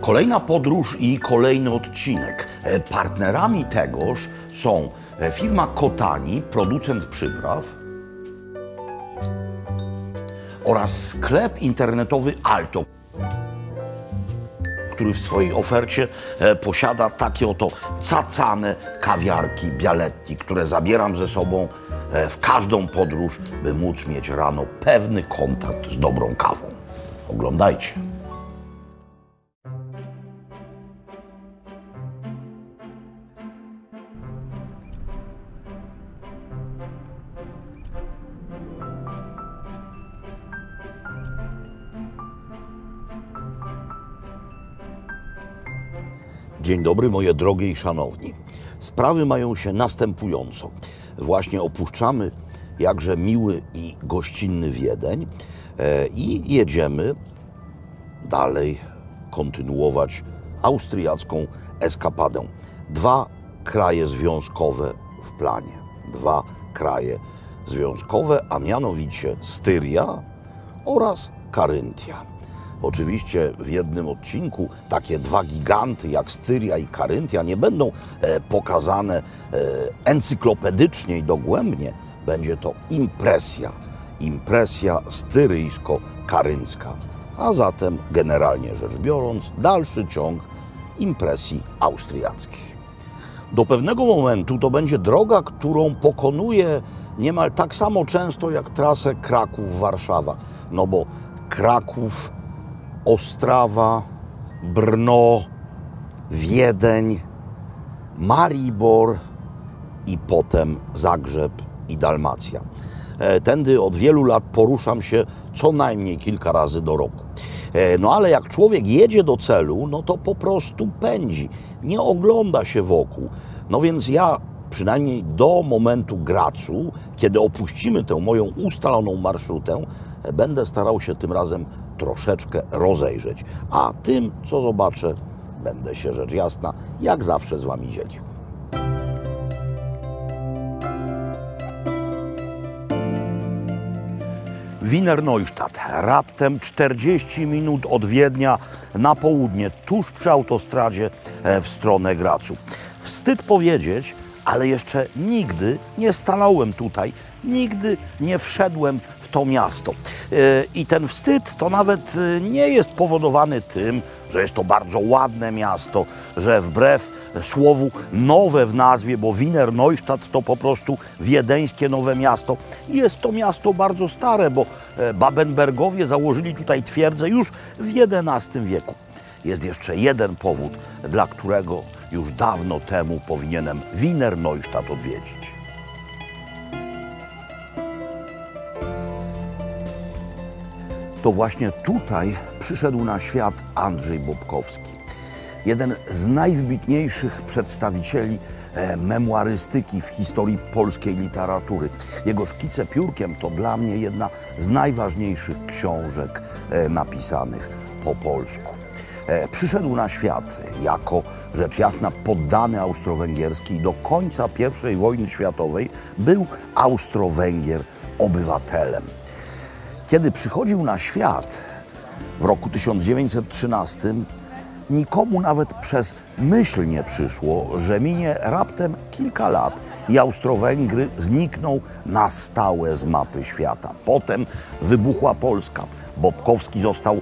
Kolejna podróż i kolejny odcinek. Partnerami tegoż są firma Kotani, producent przypraw, oraz sklep internetowy Alto, który w swojej ofercie posiada takie oto cacane kawiarki Bialetti, które zabieram ze sobą w każdą podróż, by móc mieć rano pewny kontakt z dobrą kawą. Oglądajcie. Dzień dobry, moje drogie i szanowni. Sprawy mają się następująco. Właśnie opuszczamy jakże miły i gościnny Wiedeń i jedziemy dalej kontynuować austriacką eskapadę. Dwa kraje związkowe w planie. Dwa kraje związkowe, a mianowicie Styria oraz Karyntia. Oczywiście w jednym odcinku takie dwa giganty jak Styria i Karyntia nie będą pokazane encyklopedycznie i dogłębnie. Będzie to impresja styryjsko-karyncka, a zatem generalnie rzecz biorąc dalszy ciąg impresji austriackiej. Do pewnego momentu to będzie droga, którą pokonuję niemal tak samo często jak trasę Kraków-Warszawa, no bo Kraków, Ostrawa, Brno, Wiedeń, Maribor i potem Zagrzeb i Dalmacja. Tędy od wielu lat poruszam się co najmniej kilka razy do roku. No ale jak człowiek jedzie do celu, no to po prostu pędzi, nie ogląda się wokół. No więc ja przynajmniej do momentu Gracu, kiedy opuścimy tę moją ustaloną marszrutę, będę starał się tym razem troszeczkę rozejrzeć. A tym, co zobaczę, będę się rzecz jasna, jak zawsze z Wami dzielił. Wiener Neustadt, raptem 40 minut od Wiednia na południe, tuż przy autostradzie w stronę Gracu. Wstyd powiedzieć, ale jeszcze nigdy nie stanąłem tutaj, nigdy nie wszedłem w to miasto. I ten wstyd to nawet nie jest powodowany tym, że jest to bardzo ładne miasto, że wbrew słowu nowe w nazwie, bo Wiener Neustadt to po prostu wiedeńskie nowe miasto. Jest to miasto bardzo stare, bo Babenbergowie założyli tutaj twierdzę już w XI wieku. Jest jeszcze jeden powód, dla którego już dawno temu powinienem Wiener Neustadt odwiedzić. To właśnie tutaj przyszedł na świat Andrzej Bobkowski. Jeden z najwybitniejszych przedstawicieli memuarystyki w historii polskiej literatury. Jego Szkice piórkiem to dla mnie jedna z najważniejszych książek napisanych po polsku. Przyszedł na świat jako, rzecz jasna, poddany austro-węgierski i do końca I wojny światowej był Austro-Węgier obywatelem. Kiedy przychodził na świat w roku 1913, nikomu nawet przez myśl nie przyszło, że minie raptem kilka lat i Austro-Węgry znikną na stałe z mapy świata. Potem wybuchła Polska. Bobkowski został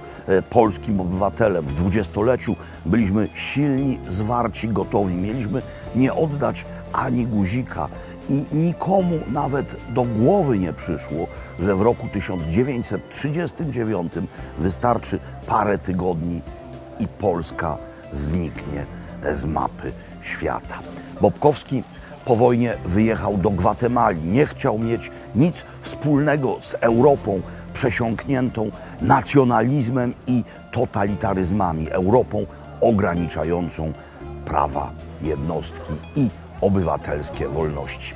polskim obywatelem. W dwudziestoleciu byliśmy silni, zwarci, gotowi. Mieliśmy nie oddać ani guzika. I nikomu nawet do głowy nie przyszło, że w roku 1939 wystarczy parę tygodni i Polska zniknie z mapy świata. Bobkowski po wojnie wyjechał do Gwatemali. Nie chciał mieć nic wspólnego z Europą przesiąkniętą nacjonalizmem i totalitaryzmami. Europą ograniczającą prawa jednostki i obywatelskie wolności.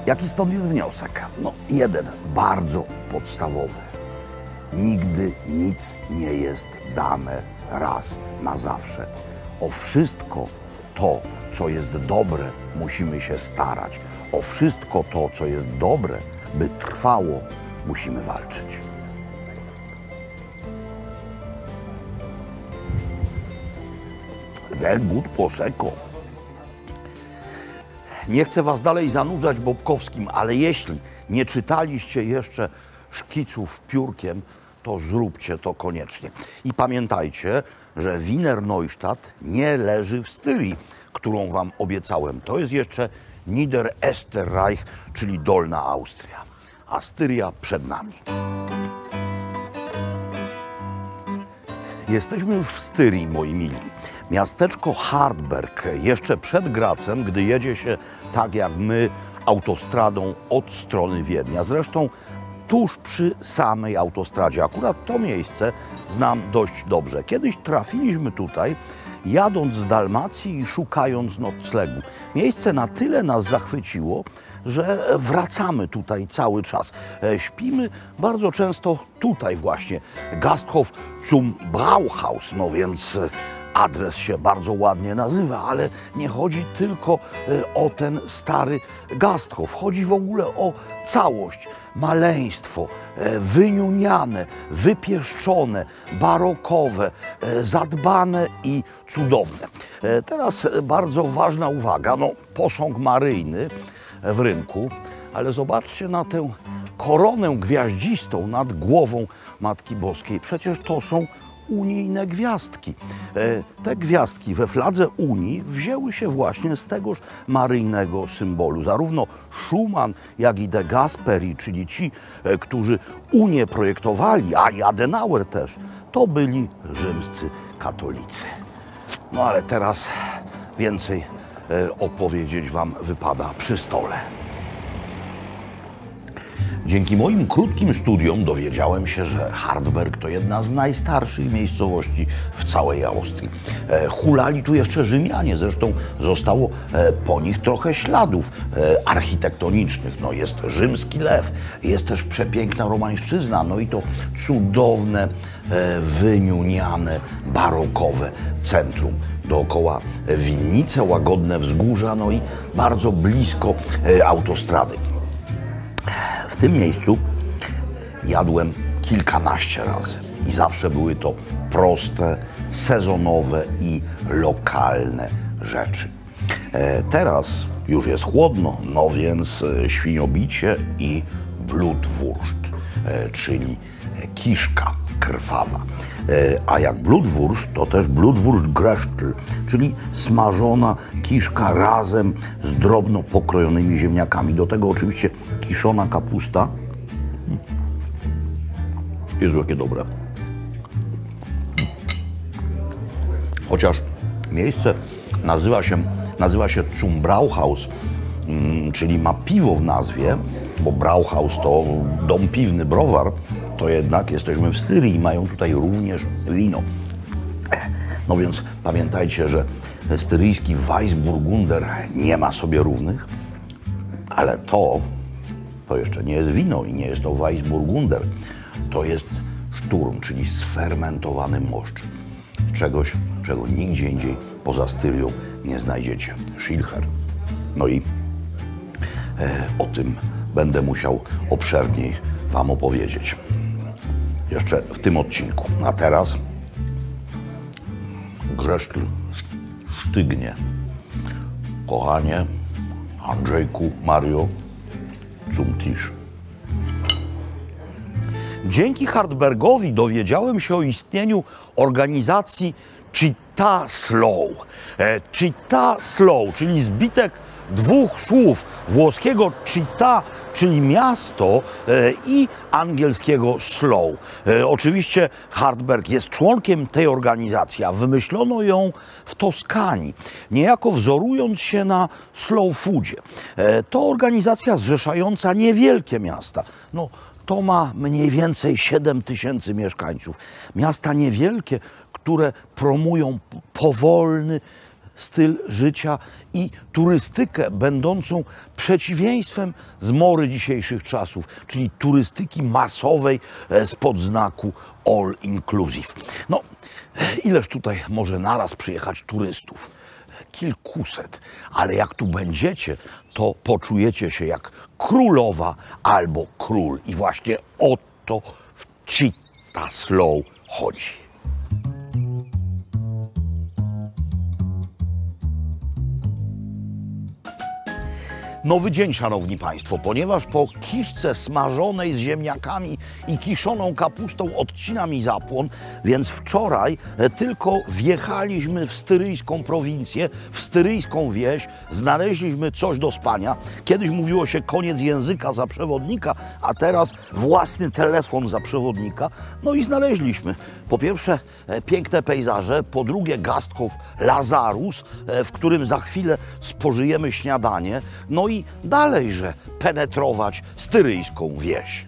Jaki stąd jest wniosek? No, jeden, bardzo podstawowy. Nigdy nic nie jest dane raz na zawsze. O wszystko to, co jest dobre, musimy się starać. O wszystko to, co jest dobre, by trwało, musimy walczyć. sehr gut Prosecco. Nie chcę was dalej zanudzać Bobkowskim, ale jeśli nie czytaliście jeszcze szkiców piórkiem, to zróbcie to koniecznie. I pamiętajcie, że Wiener Neustadt nie leży w Styrii, którą wam obiecałem. To jest jeszcze Niederösterreich, czyli Dolna Austria. A Styria przed nami. Jesteśmy już w Styrii, moi mili. Miasteczko Hartberg, jeszcze przed Gracem, gdy jedzie się tak jak my autostradą od strony Wiednia. Zresztą tuż przy samej autostradzie. Akurat to miejsce znam dość dobrze. Kiedyś trafiliśmy tutaj, jadąc z Dalmacji i szukając noclegu. Miejsce na tyle nas zachwyciło, że wracamy tutaj cały czas. Śpimy bardzo często tutaj właśnie. Gasthof zum Brauhaus, no więc adres się bardzo ładnie nazywa, ale nie chodzi tylko o ten stary Gasthof. Chodzi w ogóle o całość. Maleństwo, wyniuniane, wypieszczone, barokowe, zadbane i cudowne. Teraz bardzo ważna uwaga, no posąg maryjny w rynku, ale zobaczcie na tę koronę gwiaździstą nad głową Matki Boskiej. Przecież to są unijne gwiazdki. Te gwiazdki we fladze Unii wzięły się właśnie z tegoż maryjnego symbolu. Zarówno Schumann, jak i de Gasperi, czyli ci, którzy Unię projektowali, a i Adenauer też, to byli rzymscy katolicy. No ale teraz więcej opowiedzieć wam wypada przy stole. Dzięki moim krótkim studiom dowiedziałem się, że Hartberg to jedna z najstarszych miejscowości w całej Austrii. Hulali tu jeszcze Rzymianie, zresztą zostało po nich trochę śladów architektonicznych. No jest rzymski lew, jest też przepiękna romańszczyzna, no i to cudowne, wyniuniane, barokowe centrum. Dookoła winnice, łagodne wzgórza, no i bardzo blisko autostrady. W tym miejscu jadłem kilkanaście razy i zawsze były to proste, sezonowe i lokalne rzeczy. Teraz już jest chłodno, no więc świniobicie i blutwurst, czyli kiszka krwawa. A jak blutwurst, to też blutwurstgröstel, czyli smażona kiszka razem z drobno pokrojonymi ziemniakami. Do tego oczywiście kiszona kapusta. Jezu, jakie dobre. Chociaż miejsce nazywa się Zum Brauhaus, czyli ma piwo w nazwie, bo Brauhaus to dom piwny, browar, to jednak jesteśmy w Styrii i mają tutaj również wino. No więc pamiętajcie, że styryjski Weissburgunder nie ma sobie równych, ale to jeszcze nie jest wino i nie jest to Weissburgunder. To jest szturm, czyli sfermentowany moszcz. Czegoś, czego nigdzie indziej poza Styrią nie znajdziecie. Schilcher. No i o tym będę musiał obszerniej wam opowiedzieć jeszcze w tym odcinku. A teraz Gröstel sztygnie. Kochanie, Andrzejku, Mario, zum Tisch. Dzięki Hartbergowi dowiedziałem się o istnieniu organizacji Città Slow. Città Slow, czyli zbitek dwóch słów włoskiego città, czyli miasto, i angielskiego slow. Oczywiście Hartberg jest członkiem tej organizacji, a wymyślono ją w Toskanii, niejako wzorując się na slow foodzie. To organizacja zrzeszająca niewielkie miasta. No, to ma mniej więcej 7 000 mieszkańców. Miasta niewielkie, które promują powolny styl życia i turystykę będącą przeciwieństwem zmory dzisiejszych czasów, czyli turystyki masowej spod znaku all inclusive. No, ileż tutaj może naraz przyjechać turystów? Kilkuset, ale jak tu będziecie, to poczujecie się jak królowa albo król. I właśnie o to w Città Slow chodzi. Nowy dzień, szanowni państwo, ponieważ po kiszce smażonej z ziemniakami i kiszoną kapustą odcina mi zapłon, więc wczoraj tylko wjechaliśmy w styryjską prowincję, w styryjską wieś, znaleźliśmy coś do spania. Kiedyś mówiło się koniec języka za przewodnika, a teraz własny telefon za przewodnika. No i znaleźliśmy po pierwsze piękne pejzaże, po drugie Gasthof Lazarus, w którym za chwilę spożyjemy śniadanie, no i dalejże penetrować styryjską wieś.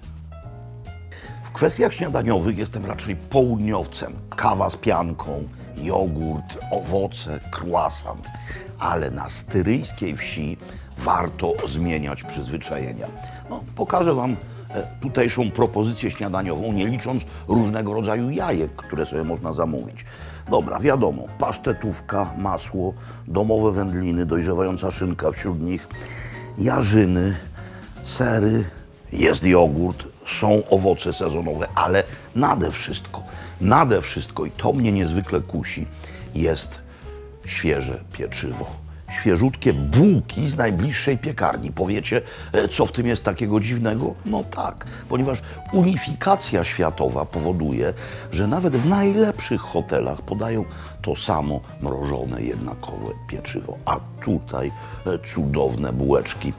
W kwestiach śniadaniowych jestem raczej południowcem. Kawa z pianką, jogurt, owoce, croissant. Ale na styryjskiej wsi warto zmieniać przyzwyczajenia. No, pokażę wam tutejszą propozycję śniadaniową, nie licząc różnego rodzaju jajek, które sobie można zamówić. Dobra, wiadomo, pasztetówka, masło, domowe wędliny, dojrzewająca szynka wśród nich, jarzyny, sery, jest jogurt, są owoce sezonowe, ale nade wszystko, i to mnie niezwykle kusi, jest świeże pieczywo. Świeżutkie bułki z najbliższej piekarni. Powiecie, co w tym jest takiego dziwnego? No tak, ponieważ unifikacja światowa powoduje, że nawet w najlepszych hotelach podają to samo mrożone, jednakowe pieczywo. A tutaj cudowne bułeczki.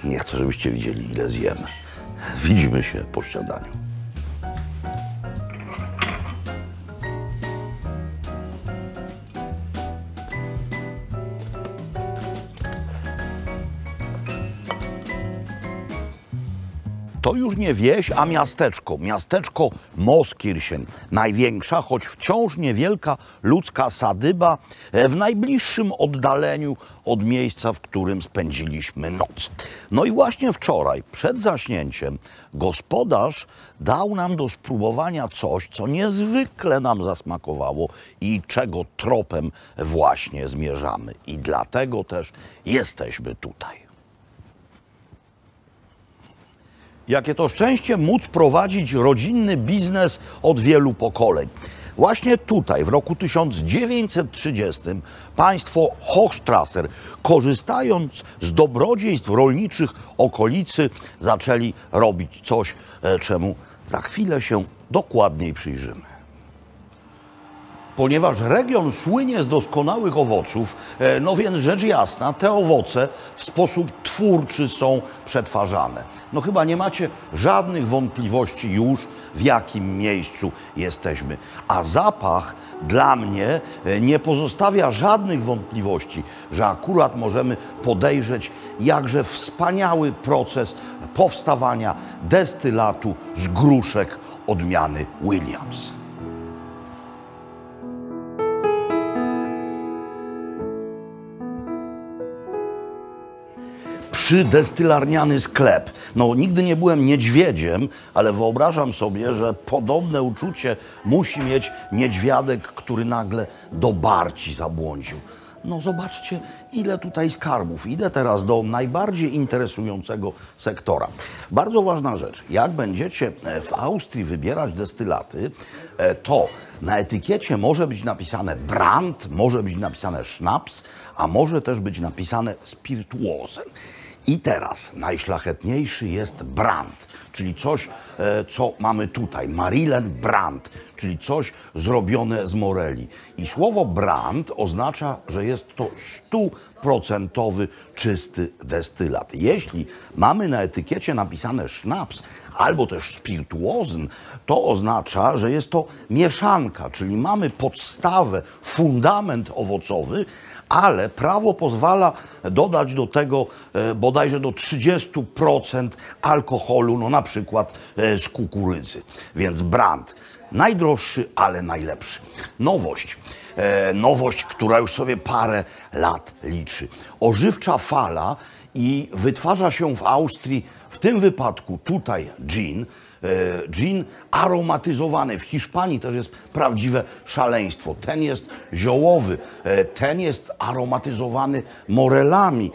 Nie chcę, żebyście widzieli, ile zjemy. Widzimy się po śniadaniu. To już nie wieś, a miasteczko. Miasteczko Moskirchen. Największa, choć wciąż niewielka ludzka sadyba w najbliższym oddaleniu od miejsca, w którym spędziliśmy noc. No i właśnie wczoraj, przed zaśnięciem, gospodarz dał nam do spróbowania coś, co niezwykle nam zasmakowało i czego tropem właśnie zmierzamy. I dlatego też jesteśmy tutaj. Jakie to szczęście móc prowadzić rodzinny biznes od wielu pokoleń. Właśnie tutaj, w roku 1930, państwo Hochstrasser, korzystając z dobrodziejstw rolniczych okolicy, zaczęli robić coś, czemu za chwilę się dokładniej przyjrzymy. Ponieważ region słynie z doskonałych owoców, no więc rzecz jasna, te owoce w sposób twórczy są przetwarzane. No chyba nie macie żadnych wątpliwości już, w jakim miejscu jesteśmy. A zapach dla mnie nie pozostawia żadnych wątpliwości, że akurat możemy podejrzeć jakże wspaniały proces powstawania destylatu z gruszek odmiany Williams. Przydestylarniany sklep. No, nigdy nie byłem niedźwiedziem, ale wyobrażam sobie, że podobne uczucie musi mieć niedźwiadek, który nagle do Barci zabłądził. No zobaczcie, ile tutaj skarbów. Idę teraz do najbardziej interesującego sektora. Bardzo ważna rzecz. Jak będziecie w Austrii wybierać destylaty, to na etykiecie może być napisane Brand, może być napisane Schnaps, a może też być napisane Spirituosen. I teraz najszlachetniejszy jest Brand, czyli coś, co mamy tutaj. Marillen Brand, czyli coś zrobione z moreli. I słowo Brand oznacza, że jest to 100% czysty destylat. Jeśli mamy na etykiecie napisane Schnaps albo też Spirituosen, to oznacza, że jest to mieszanka, czyli mamy podstawę, fundament owocowy, ale prawo pozwala dodać do tego bodajże do 30% alkoholu, no na przykład z kukurydzy. Więc Brand, najdroższy, ale najlepszy. Nowość, która już sobie parę lat liczy. Ożywcza fala i wytwarza się w Austrii, w tym wypadku tutaj gin, gin aromatyzowany. W Hiszpanii też jest prawdziwe szaleństwo. Ten jest ziołowy, ten jest aromatyzowany morelami.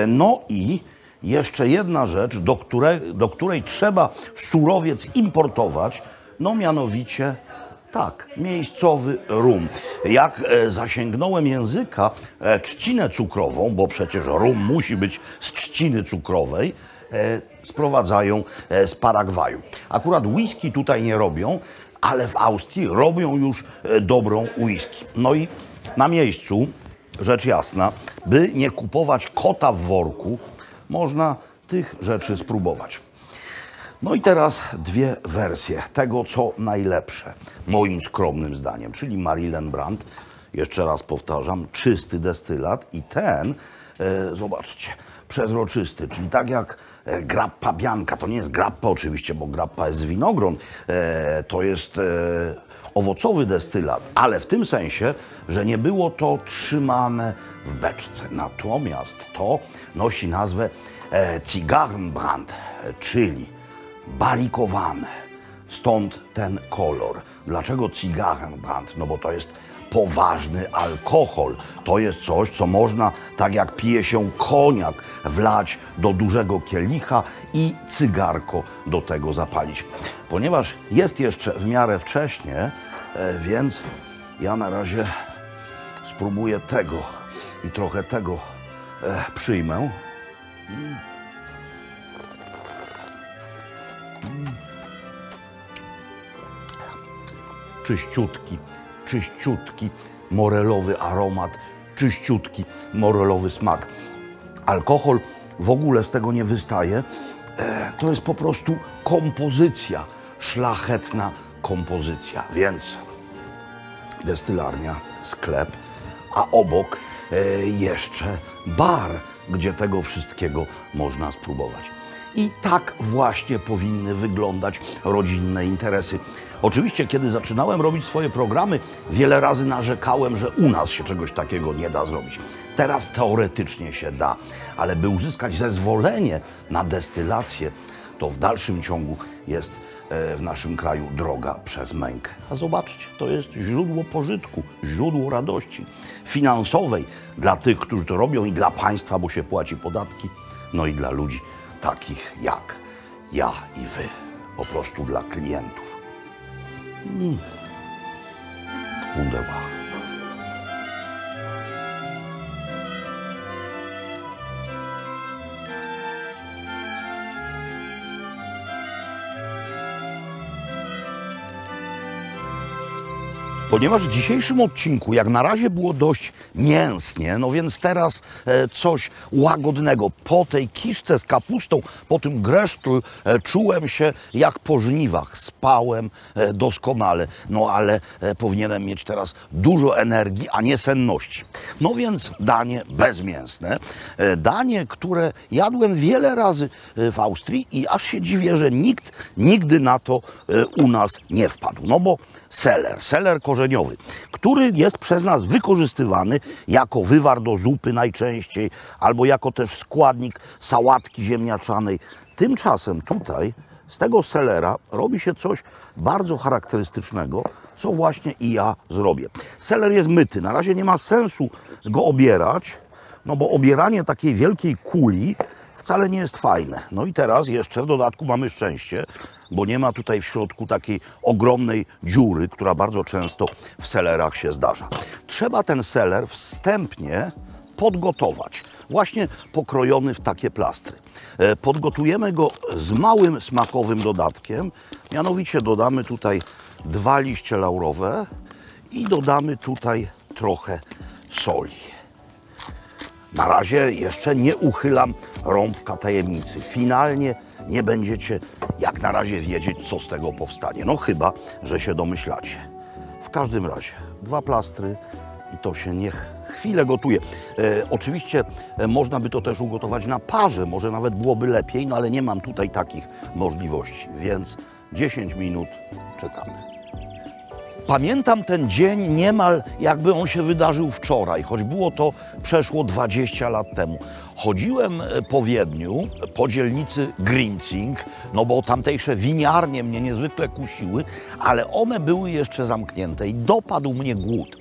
No i jeszcze jedna rzecz, do której trzeba surowiec importować, no mianowicie Tak, miejscowy rum. Jak zasięgnąłem języka trzcinę cukrową, bo przecież rum musi być z trzciny cukrowej, sprowadzają z Paragwaju. Akurat whisky tutaj nie robią, ale w Austrii robią już dobrą whisky. No i na miejscu, rzecz jasna, by nie kupować kota w worku, można tych rzeczy spróbować. No i teraz dwie wersje tego, co najlepsze, moim skromnym zdaniem, czyli Marillen Brand, jeszcze raz powtarzam, czysty destylat i ten, zobaczcie, przezroczysty, czyli tak jak grappa bianca, to nie jest grappa oczywiście, bo grappa jest z winogron, to jest owocowy destylat, ale w tym sensie, że nie było to trzymane w beczce. Natomiast to nosi nazwę Zigarrenbrand, czyli barikowane. Stąd ten kolor. Dlaczego Zigarrenbrand? No bo to jest poważny alkohol. To jest coś, co można, tak jak pije się koniak, wlać do dużego kielicha i cygarko do tego zapalić. Ponieważ jest jeszcze w miarę wcześnie, więc ja na razie spróbuję tego i trochę tego przyjmę. Czyściutki morelowy aromat, czyściutki morelowy smak. Alkohol w ogóle z tego nie wystaje. To jest po prostu kompozycja, szlachetna kompozycja. Więc destylarnia, sklep, a obok jeszcze bar, gdzie tego wszystkiego można spróbować. I tak właśnie powinny wyglądać rodzinne interesy. Oczywiście, kiedy zaczynałem robić swoje programy, wiele razy narzekałem, że u nas się czegoś takiego nie da zrobić. Teraz teoretycznie się da, ale by uzyskać zezwolenie na destylację, to w dalszym ciągu jest w naszym kraju droga przez mękę. A zobaczcie, to jest źródło pożytku, źródło radości finansowej dla tych, którzy to robią i dla państwa, bo się płaci podatki, no i dla ludzi takich jak ja i wy, po prostu dla klientów. Wunderbar. Ponieważ w dzisiejszym odcinku, jak na razie było dość mięsnie, no więc teraz coś łagodnego. Po tej kiszce z kapustą, po tym gresztl czułem się jak po żniwach. Spałem doskonale, no ale powinienem mieć teraz dużo energii, a nie senności. No więc danie bezmięsne. Danie, które jadłem wiele razy w Austrii i aż się dziwię, że nikt nigdy na to u nas nie wpadł. No bo seler korzeniowy, który jest przez nas wykorzystywany jako wywar do zupy najczęściej, albo jako też składnik sałatki ziemniaczanej. Tymczasem tutaj z tego selera robi się coś bardzo charakterystycznego, co właśnie i ja zrobię. Seler jest myty, na razie nie ma sensu go obierać, no bo obieranie takiej wielkiej kuli wcale nie jest fajne. No i teraz jeszcze w dodatku mamy szczęście, bo nie ma tutaj w środku takiej ogromnej dziury, która bardzo często w selerach się zdarza. Trzeba ten seler wstępnie podgotować, właśnie pokrojony w takie plastry. Podgotujemy go z małym smakowym dodatkiem, mianowicie dodamy tutaj 2 liście laurowe i dodamy tutaj trochę soli. Na razie jeszcze nie uchylam rąbka tajemnicy. Finalnie nie będziecie jak na razie wiedzieć, co z tego powstanie. No chyba, że się domyślacie. W każdym razie 2 plastry i to się niech chwilę gotuje. Oczywiście można by to też ugotować na parze, może nawet byłoby lepiej, no ale nie mam tutaj takich możliwości, więc 10 minut czekamy. Pamiętam ten dzień niemal jakby on się wydarzył wczoraj, choć było to przeszło 20 lat temu. Chodziłem po Wiedniu, po dzielnicy Grinzing, no bo tamtejsze winiarnie mnie niezwykle kusiły, ale one były jeszcze zamknięte i dopadł mnie głód.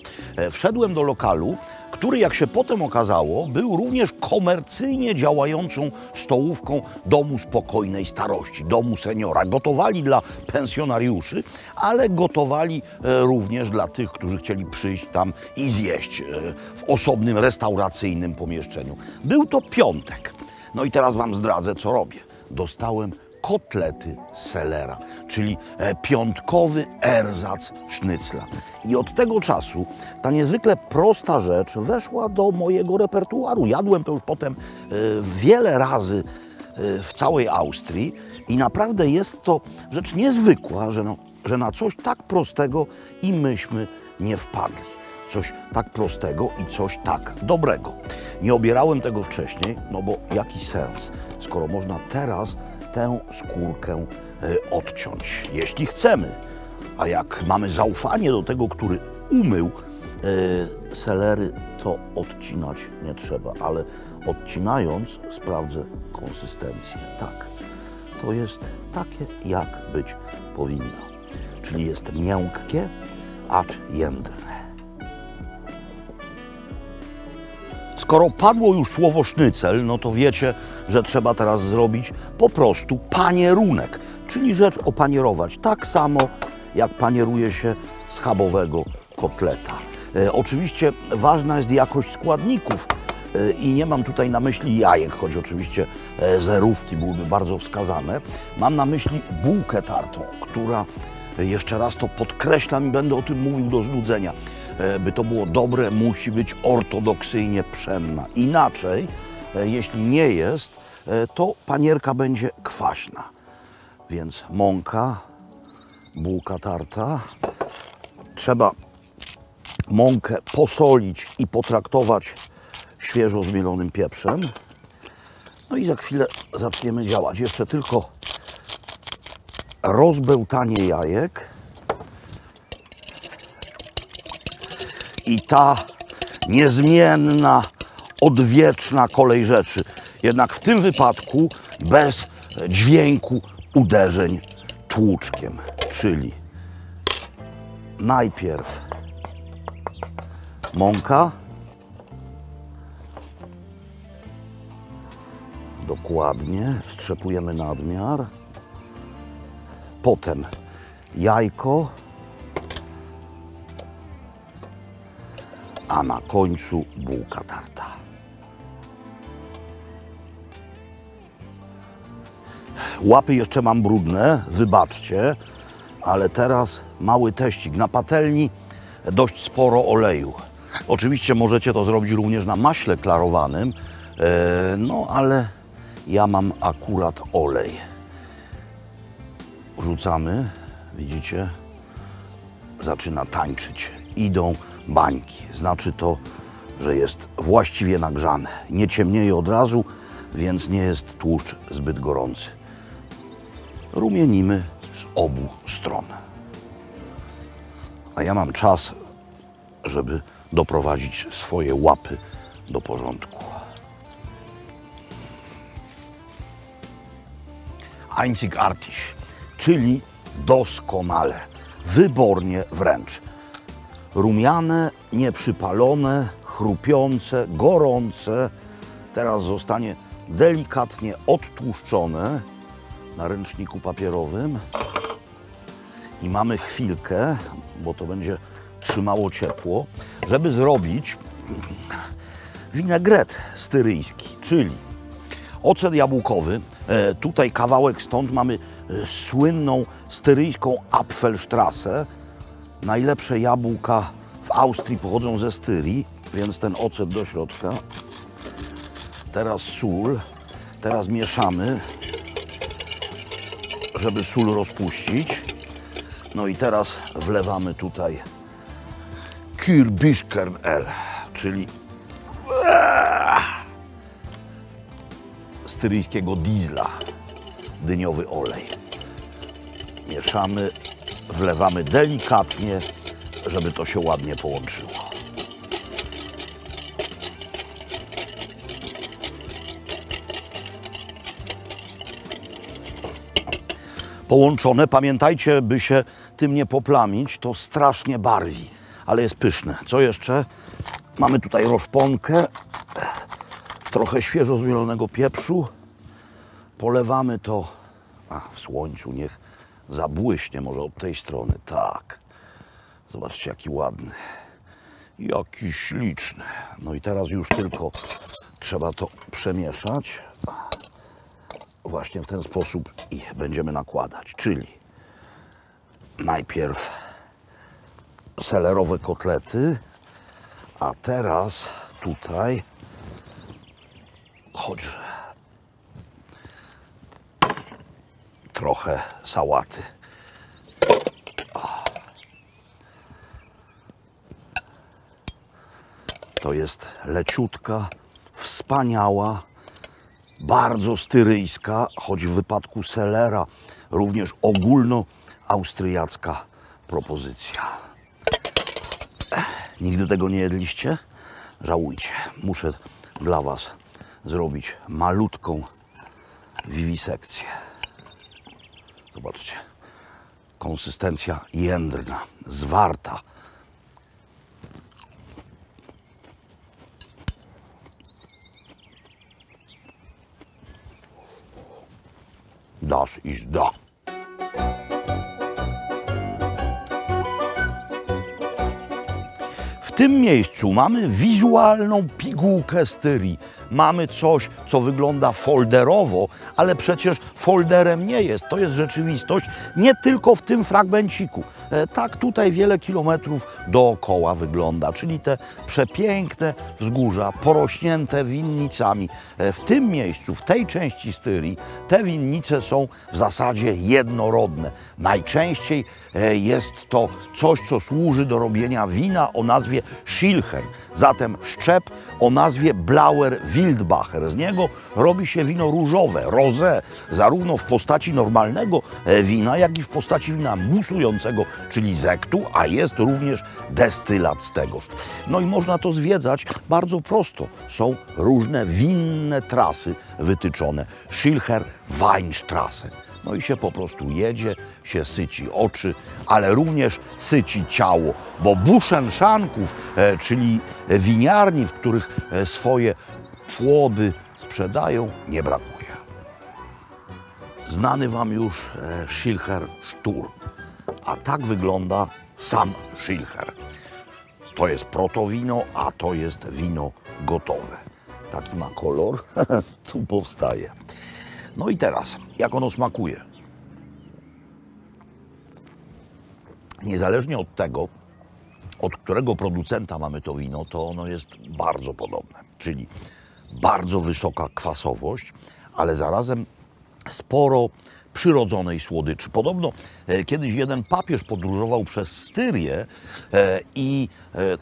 Wszedłem do lokalu, który, jak się potem okazało, był również komercyjnie działającą stołówką Domu Spokojnej Starości, domu seniora. Gotowali dla pensjonariuszy, ale gotowali również dla tych, którzy chcieli przyjść tam i zjeść w osobnym, restauracyjnym pomieszczeniu. Był to piątek. No i teraz wam zdradzę, co robię. Dostałem kotlety selera, czyli piątkowy erzac sznycla. I od tego czasu ta niezwykle prosta rzecz weszła do mojego repertuaru. Jadłem to już potem wiele razy w całej Austrii i naprawdę jest to rzecz niezwykła, że na coś tak prostego i myśmy nie wpadli. Coś tak prostego i coś tak dobrego. Nie obierałem tego wcześniej, no bo jaki sens, skoro można teraz tę skórkę odciąć, jeśli chcemy. A jak mamy zaufanie do tego, który umył selery, to odcinać nie trzeba, ale odcinając sprawdzę konsystencję. Tak, to jest takie, jak być powinno. Czyli jest miękkie, acz jędrne. Skoro padło już słowo sznycel, no to wiecie, że trzeba teraz zrobić po prostu panierunek, czyli rzecz opanierować tak samo, jak panieruje się schabowego kotleta. Oczywiście ważna jest jakość składników i nie mam tutaj na myśli jajek, choć oczywiście zerówki byłyby bardzo wskazane. Mam na myśli bułkę tartą, która, jeszcze raz to podkreślam i będę o tym mówił do znudzenia, by to było dobre, musi być ortodoksyjnie pszenna. Inaczej, jeśli nie jest, to panierka będzie kwaśna. Więc mąka, bułka tarta. Trzeba mąkę posolić i potraktować świeżo zmielonym pieprzem. No i za chwilę zaczniemy działać. Jeszcze tylko rozbełtanie jajek. I ta niezmienna, odwieczna kolej rzeczy. Jednak w tym wypadku bez dźwięku uderzeń tłuczkiem. Czyli najpierw mąka. Dokładnie. Strzepujemy nadmiar. Potem jajko. A na końcu bułka tarta. Łapy jeszcze mam brudne, wybaczcie, ale teraz mały teścik. Na patelni dość sporo oleju. Oczywiście możecie to zrobić również na maśle klarowanym, no ale ja mam akurat olej. Wrzucamy, widzicie, zaczyna tańczyć. Idą bańki. Znaczy to, że jest właściwie nagrzane. Nie ciemnieje od razu, więc nie jest tłuszcz zbyt gorący. Rumienimy z obu stron. A ja mam czas, żeby doprowadzić swoje łapy do porządku. Einzigartig, czyli doskonale, wybornie wręcz. Rumiane, nieprzypalone, chrupiące, gorące. Teraz zostanie delikatnie odtłuszczone na ręczniku papierowym. I mamy chwilkę, bo to będzie trzymało ciepło, żeby zrobić winegret styryjski, czyli ocet jabłkowy. Tutaj kawałek stąd mamy słynną styryjską Apfelstrasse. Najlepsze jabłka w Austrii pochodzą ze Styrii, więc ten ocet do środka. Teraz sól. Teraz mieszamy, żeby sól rozpuścić. No i teraz wlewamy tutaj Kürbiskernöl, czyli styryjskiego diesla, dyniowy olej. Mieszamy, wlewamy delikatnie, żeby to się ładnie połączyło. Połączone, pamiętajcie, by się tym nie poplamić, to strasznie barwi, ale jest pyszne. Co jeszcze? Mamy tutaj roszponkę, trochę świeżo zmielonego pieprzu. Polewamy to w słońcu, niech zabłyśnie może od tej strony. Tak, zobaczcie jaki ładny, jaki śliczny. No i teraz już tylko trzeba to przemieszać właśnie w ten sposób i będziemy nakładać, czyli najpierw selerowe kotlety, a teraz tutaj choćże trochę sałaty. To jest leciutka, wspaniała, bardzo styryjska, choć w wypadku selera również ogólnoaustriacka propozycja. Nigdy tego nie jedliście? Żałujcie. Muszę dla Was zrobić malutką wiwisekcję. Zobaczcie. Konsystencja jędrna, zwarta. Das ist da. W tym miejscu mamy wizualną pigułkę styrii. Mamy coś, co wygląda folderowo, ale przecież folderem nie jest. To jest rzeczywistość nie tylko w tym fragmenciku. Tak tutaj wiele kilometrów dookoła wygląda, czyli te przepiękne wzgórza porośnięte winnicami. W tym miejscu, w tej części Styrii, te winnice są w zasadzie jednorodne. Najczęściej jest to coś, co służy do robienia wina o nazwie Schilcher, zatem szczep o nazwie Blauer Wildbacher. Z niego robi się wino różowe, rosé, zarówno w postaci normalnego wina, jak i w postaci wina musującego, czyli zektu, a jest również destylat z tegoż. No i można to zwiedzać bardzo prosto. Są różne winne trasy wytyczone. Schilcher Weinstraße. No i się po prostu jedzie, się syci oczy, ale również syci ciało, bo buschenschanków, czyli winiarni, w których swoje płody sprzedają, nie brakuje. Znany Wam już Schilcher Sturm, a tak wygląda sam Schilcher. To jest protowino, a to jest wino gotowe. Taki ma kolor, tu powstaje. No i teraz, jak ono smakuje? Niezależnie od tego, od którego producenta mamy to wino, to ono jest bardzo podobne. Czyli bardzo wysoka kwasowość, ale zarazem sporo przyrodzonej słodyczy. Podobno kiedyś jeden papież podróżował przez Styrię i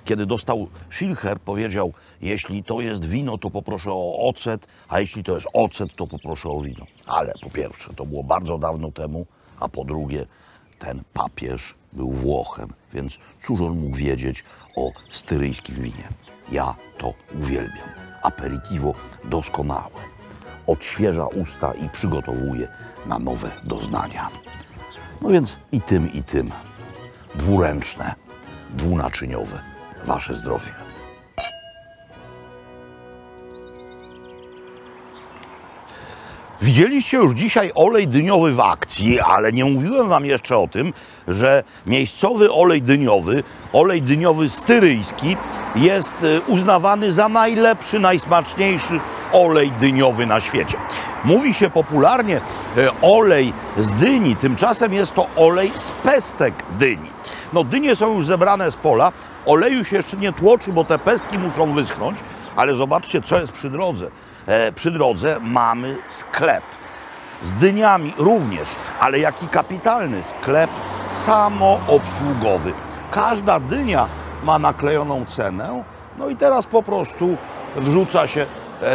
kiedy dostał Schilcher, powiedział: jeśli to jest wino, to poproszę o ocet, a jeśli to jest ocet, to poproszę o wino. Ale po pierwsze, to było bardzo dawno temu, a po drugie, ten papież był Włochem, więc cóż on mógł wiedzieć o styryjskim winie? Ja to uwielbiam. Aperitivo doskonałe. Odświeża usta i przygotowuje na nowe doznania. No więc i tym. Dwuręczne, dwunaczyniowe. Wasze zdrowie. Widzieliście już dzisiaj olej dyniowy w akcji, ale nie mówiłem Wam jeszcze o tym, że miejscowy olej dyniowy styryjski jest uznawany za najlepszy, najsmaczniejszy olej dyniowy na świecie. Mówi się popularnie olej z dyni, tymczasem jest to olej z pestek dyni. No, dynie są już zebrane z pola, oleju się jeszcze nie tłoczy, bo te pestki muszą wyschnąć, ale zobaczcie, co jest przy drodze. Przy drodze mamy sklep z dyniami również, ale jaki kapitalny sklep samoobsługowy. Każda dynia ma naklejoną cenę, no i teraz po prostu wrzuca się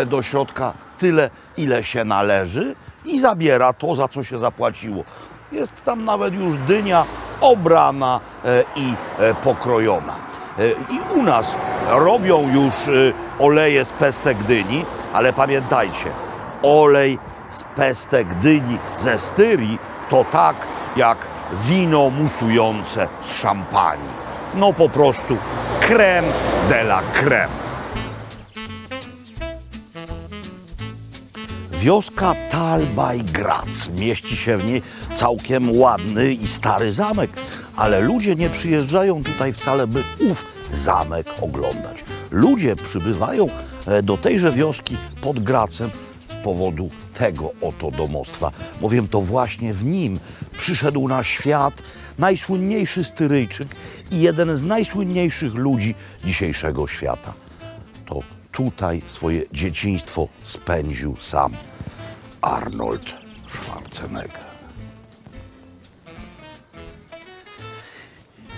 do środka tyle, ile się należy i zabiera to, za co się zapłaciło. Jest tam nawet już dynia obrana i pokrojona. I u nas robią już oleje z pestek dyni, ale pamiętajcie, olej z pestek dyni ze Styrii to tak jak wino musujące z szampanii. No po prostu crème de la crème. Wioska Tal bei Graz. Mieści się w niej całkiem ładny i stary zamek, ale ludzie nie przyjeżdżają tutaj wcale, by ów zamek oglądać. Ludzie przybywają do tejże wioski pod Gracem z powodu tego oto domostwa, bowiem to właśnie w nim przyszedł na świat najsłynniejszy Styryjczyk i jeden z najsłynniejszych ludzi dzisiejszego świata. To tutaj swoje dzieciństwo spędził sam Arnold Schwarzenegger.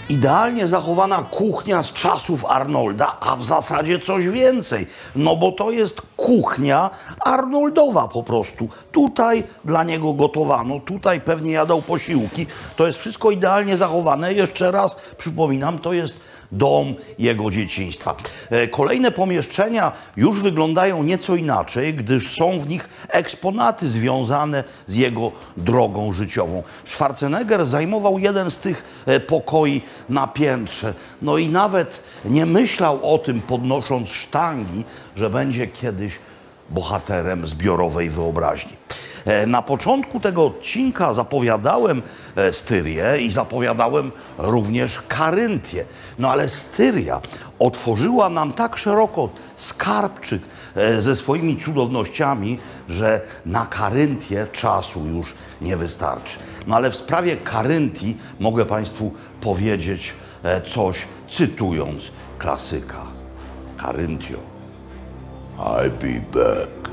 Idealnie zachowana kuchnia z czasów Arnolda, a w zasadzie coś więcej. No bo to jest kuchnia Arnoldowa po prostu. Tutaj dla niego gotowano, tutaj pewnie jadał posiłki. To jest wszystko idealnie zachowane. Jeszcze raz przypominam, to jest dom jego dzieciństwa. Kolejne pomieszczenia już wyglądają nieco inaczej, gdyż są w nich eksponaty związane z jego drogą życiową. Schwarzenegger zajmował jeden z tych pokoi na piętrze. No i nawet nie myślał o tym, podnosząc sztangi, że będzie kiedyś bohaterem zbiorowej wyobraźni. Na początku tego odcinka zapowiadałem Styrię i zapowiadałem również Karyntię. No ale Styria otworzyła nam tak szeroko skarbczyk ze swoimi cudownościami, że na Karyntię czasu już nie wystarczy. No ale w sprawie Karyntii mogę Państwu powiedzieć coś, cytując klasyka. Karyntio, I'll be back.